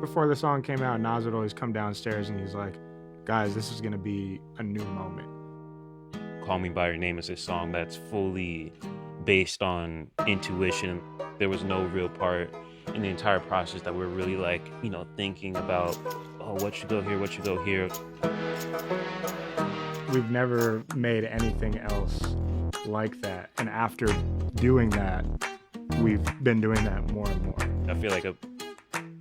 Before the song came out, Nas would always come downstairs and he's like, guys, this is gonna be a new moment. Call Me By Your Name is a song that's fully based on intuition. There was no real part in the entire process that we're really like, thinking about, oh, what should go here, what should go here. We've never made anything else like that. And after doing that, we've been doing that more and more. I feel like a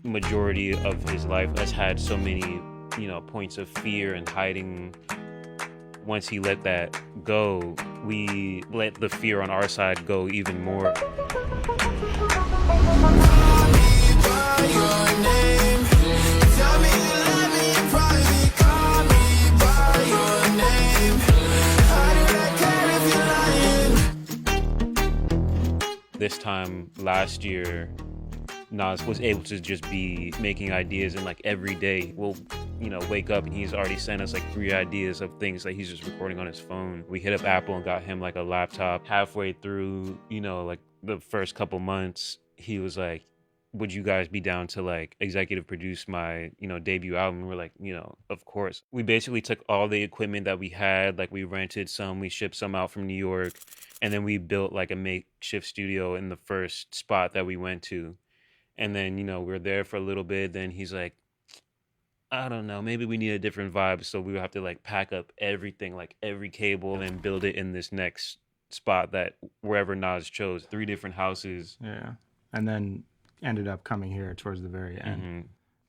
majority of his life has had so many, points of fear and hiding. Once he let that go, we let the fear on our side go even more. This time last year, Nas was able to just be making ideas, and like every day we'll wake up and he's already sent us like 3 ideas of things that he's just recording on his phone. We hit up Apple and got him like a laptop. Halfway through, like the first couple months, he was like, would you guys be down to like executive produce my, debut album? And we're like, of course. We basically took all the equipment that we had, like we rented some, we shipped some out from New York, and then we built like a makeshift studio in the first spot that we went to. And then, we were there for a little bit. Then he's like, I don't know, maybe we need a different vibe. So we would have to like pack up everything, like every cable, and then build it in this next spot that wherever Nas chose. 3 different houses. Yeah. And then ended up coming here towards the very end. Mm-hmm.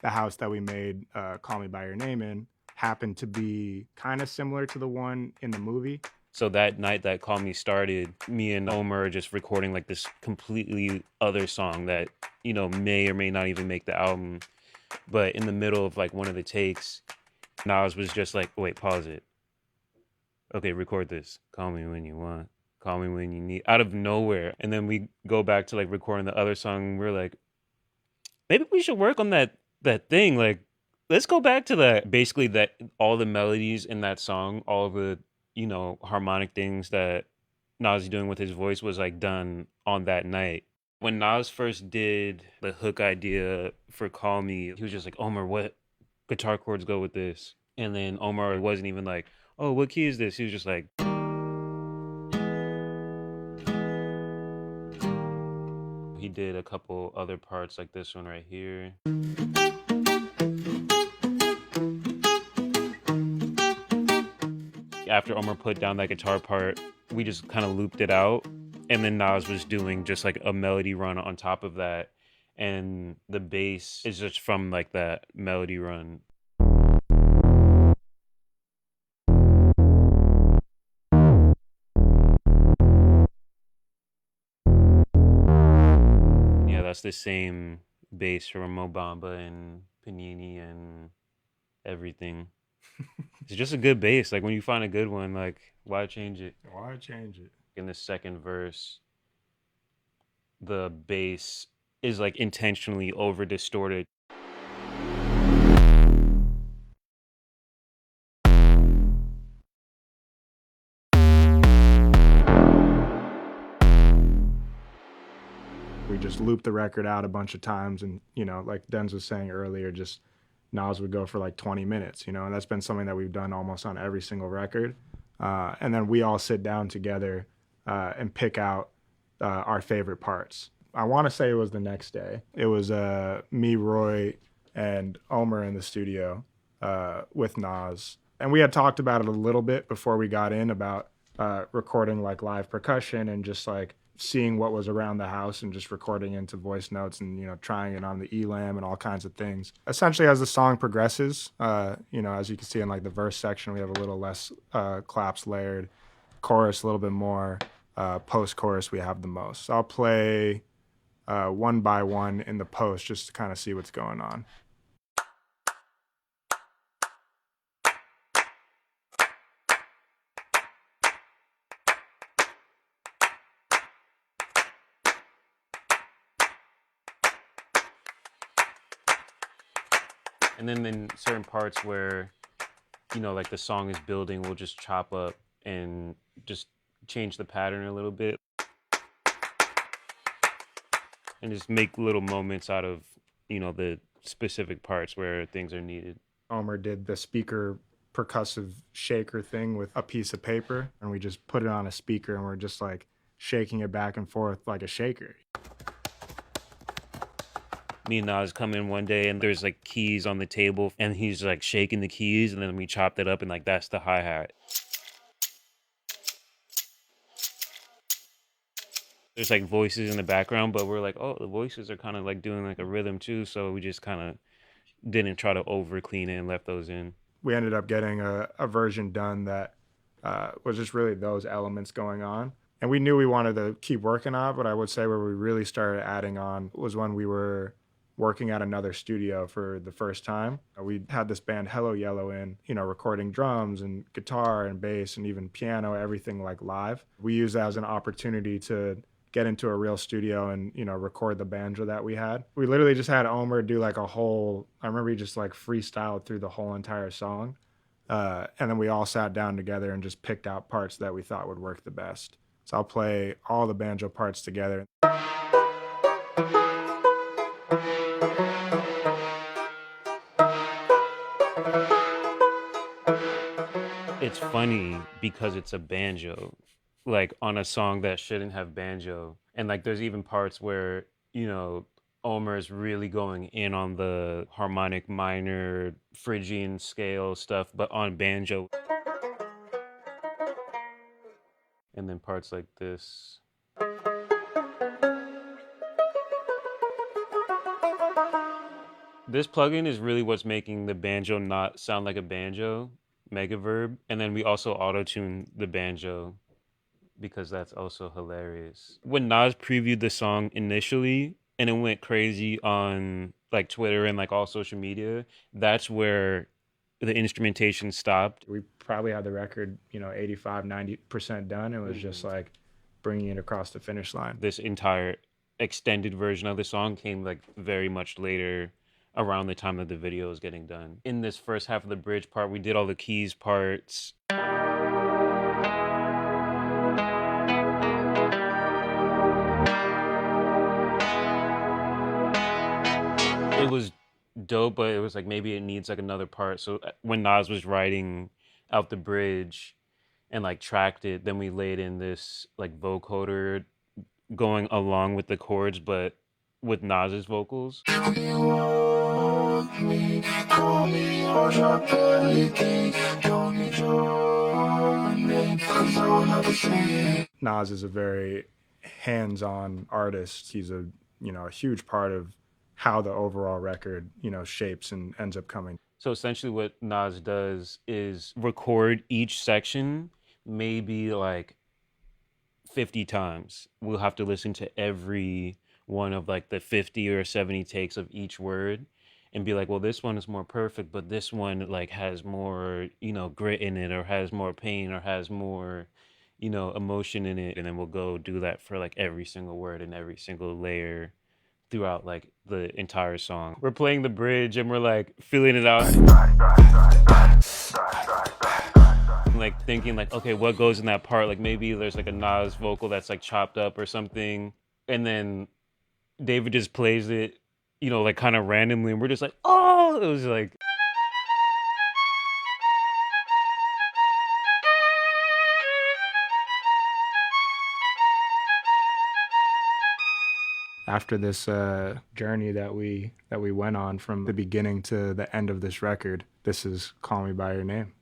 The house that we made Call Me By Your Name in happened to be kind of similar to the one in the movie. So that night that Call Me started, me and Omer are just recording like this completely other song that, may or may not even make the album. But in the middle of like one of the takes, Nas was just like, wait, pause it. Okay, record this. Call me when you want. Call me when you need. Out of nowhere. And then we go back to like recording the other song. We're like, maybe we should work on that thing. Like, let's go back to that. Basically, that all the melodies in that song, all of the, harmonic things that Nas is doing with his voice was like done on that night. When Nas first did the hook idea for Call Me, he was just like, Omer, what guitar chords go with this? And then Omer wasn't even like, oh, what key is this? He was just like... He did a couple other parts like this one right here. After Omer put down that guitar part, we just kind of looped it out. And then Nas was doing just like a melody run on top of that. And the bass is just from like that melody run. Yeah, that's the same bass from Mo Bamba and Panini and everything. It's just a good bass. Like when you find a good one, like why change it? Why change it? In the second verse, the bass is like intentionally over distorted. We just looped the record out a bunch of times, and like Denz was saying earlier, just Nas would go for like 20 minutes, and that's been something that we've done almost on every single record. And then we all sit down together and pick out our favorite parts. I want to say it was the next day. It was me, Roy, and Omer in the studio with Nas. And we had talked about it a little bit before we got in about recording like live percussion and just like seeing what was around the house and just recording into voice notes and, trying it on the ELAM and all kinds of things. Essentially, as the song progresses, as you can see in like the verse section, we have a little less claps layered, chorus a little bit more, post-chorus we have the most. So I'll play one by one in the post just to kind of see what's going on. And then in certain parts where, like the song is building, we'll just chop up and just change the pattern a little bit. And just make little moments out of, the specific parts where things are needed. Omer did the speaker percussive shaker thing with a piece of paper, and we just put it on a speaker and we're just like shaking it back and forth like a shaker. Me and Nas come in one day and there's like keys on the table and he's like shaking the keys, and then we chopped it up and like that's the hi-hat. There's like voices in the background, but we're like, oh, the voices are kind of like doing like a rhythm too, so we just kind of didn't try to over clean it and left those in. We ended up getting a version done that was just really those elements going on. And we knew we wanted to keep working on it, but I would say where we really started adding on was when we were working at another studio for the first time. We had this band Hello Yellow in, recording drums and guitar and bass and even piano, everything like live. We used that as an opportunity to get into a real studio and, record the banjo that we had. We literally just had Omer do like a whole, I remember he just like freestyled through the whole entire song. And then we all sat down together and just picked out parts that we thought would work the best. So I'll play all the banjo parts together. It's funny because it's a banjo, like on a song that shouldn't have banjo. And like there's even parts where, Omer's really going in on the harmonic minor, Phrygian scale stuff, but on banjo. And then parts like this. This plugin is really what's making the banjo not sound like a banjo, Megaverb. And then we also auto-tune the banjo because that's also hilarious. When Nas previewed the song initially and it went crazy on like Twitter and like all social media, that's where the instrumentation stopped. We probably had the record, 85, 90% done. It was just like bringing it across the finish line. This entire extended version of the song came like very much later, around the time that the video was getting done. In this first half of the bridge part, we did all the keys parts. It was dope, but it was like maybe it needs like another part. So when Nas was writing out the bridge and like tracked it, then we laid in this like vocoder going along with the chords, but with Nas's vocals. Nas is a very hands-on artist. He's a huge part of how the overall record, shapes and ends up coming. So essentially what Nas does is record each section maybe like 50 times. We'll have to listen to every one of like the 50 or 70 takes of each word and be like, well, this one is more perfect, but this one like has more, grit in it, or has more pain, or has more, emotion in it. And then we'll go do that for like every single word and every single layer throughout like the entire song. We're playing the bridge and we're like feeling it out. Like thinking like, okay, what goes in that part? Like maybe there's like a Nas vocal that's like chopped up or something. And then David just plays it, like kind of randomly. And we're just like, oh, it was like. After this journey that we went on from the beginning to the end of this record, this is Call Me By Your Name.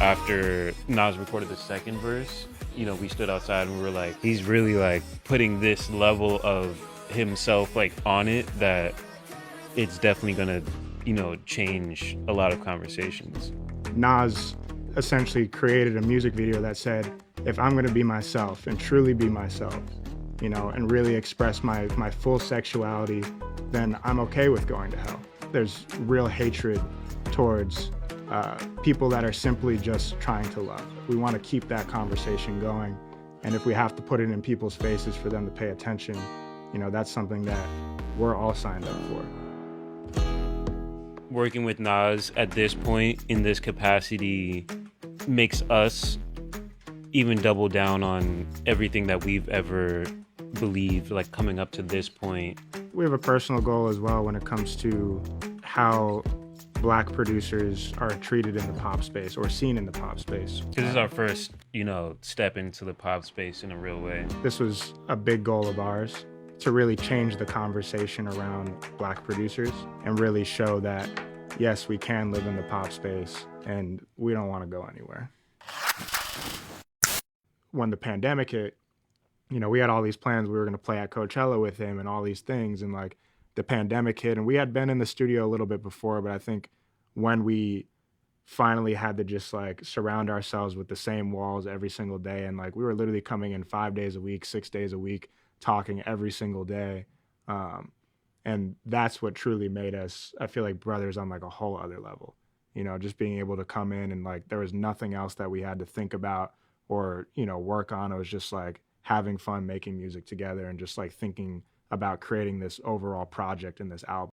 After Nas recorded the second verse, we stood outside and we were like, he's really like putting this level of himself like on it that it's definitely gonna, change a lot of conversations. Nas essentially created a music video that said, if I'm gonna be myself and truly be myself, and really express my full sexuality, then I'm okay with going to hell. There's real hatred towards people that are simply just trying to love. We want to keep that conversation going, and if we have to put it in people's faces for them to pay attention, that's something that we're all signed up for. Working with Nas at this point in this capacity makes us even double down on everything that we've ever believed, like coming up to this point. We have a personal goal as well when it comes to how Black producers are treated in the pop space or seen in the pop space. This is our first, step into the pop space in a real way. This was a big goal of ours, to really change the conversation around Black producers and really show that, yes, we can live in the pop space and we don't want to go anywhere. When the pandemic hit, we had all these plans. We were going to play at Coachella with him and all these things. And like the pandemic hit, and we had been in the studio a little bit before, but I think when we finally had to just like surround ourselves with the same walls every single day, and like we were literally coming in 5 days a week, 6 days a week, talking every single day. And that's what truly made us, I feel like, brothers on like a whole other level, just being able to come in and like there was nothing else that we had to think about or, work on. It was just like having fun making music together and just like thinking about creating this overall project and this album.